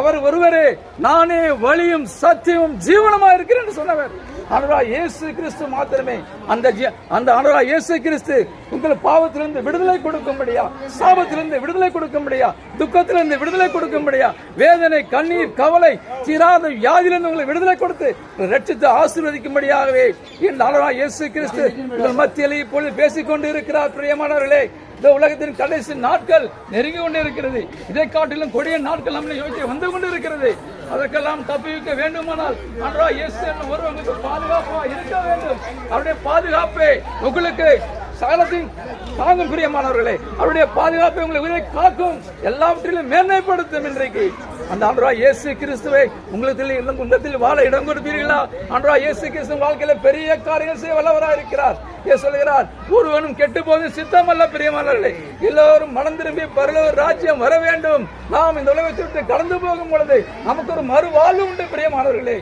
அவர் ஒருவரே நானே வழியும் சத்தியமும் ஜீவனமா இருக்கிறேன் என்று சொன்னவர் ஆண்டவராகிய இயேசு கிறிஸ்து மாத்திரமே. அந்த ஆண்டவராகிய இயேசு கிறிஸ்து உங்கள் பாவத்திலிருந்து விடுதலை கொடுக்கும்படியா, சாபத்திலிருந்து விடுதலை கொடுக்கும்படியா, துக்கத்திலிருந்து விடுதலை கொடுக்கும்படியா, வேதனை கண்ணீர் கவலை தீராத வியாதியிலிருந்து உங்களை விடுதலை கொடுத்து ரட்சித்து ஆசீர்வதிக்கும்படியாகவே இந்த ஆண்டவராகிய இயேசு கிறிஸ்து உங்கள் மத்தியில் இப்பொழுது பேசிக்கொண்டு இருக்கிறார். பிரியமானவர்களே, இந்த உலகத்தின் கடைசி நாட்கள் நெருங்கி கொண்டு இருக்கிறது. இதை காட்டிலும் கொடிய நாட்கள் நம்மளை யோசித்து வந்து கொண்டு இருக்கிறது. அதற்கெல்லாம் தப்பிக்க வேண்டுமானால் ஆண்டவராகிய இயேசு ஒருவர் உங்களுக்கு பாதுகாப்பா இருக்க வேண்டும். அவருடைய பாதுகாப்பே உங்களுக்கு சகலத்தையும் தாங்கும். பிரியமானவர்களே, அவருடைய பாதுகாப்பை உங்களை உயிரை காக்கும், எல்லாவற்றிலும் மேன்மைப்படுத்தும். இன்றைக்கு அந்த ஆண்டவராகிய இயேசு கிறிஸ்துவை உங்களுக்கு வாழ இடம் கொடுப்பீர்களா? ஆண்டவராகிய இயேசு கிறிஸ்து வாழ்க்கையில பெரிய காரியங்கள் செய்ய வல்லவராக இருக்கிறார். சொல்லுகிறார், ஒருவனும் கெட்டு போது சித்தம் அல்ல. பிரியமானவர்களே, எல்லோரும் மனம் திரும்பி பரலோக ராஜ்யம் வர வேண்டும். நாம் இந்த உலகத்தை விட்டு கடந்து போகும் பொழுது நமக்கு ஒரு மறுவாழ்வு உண்டு. பிரியமானவர்களே.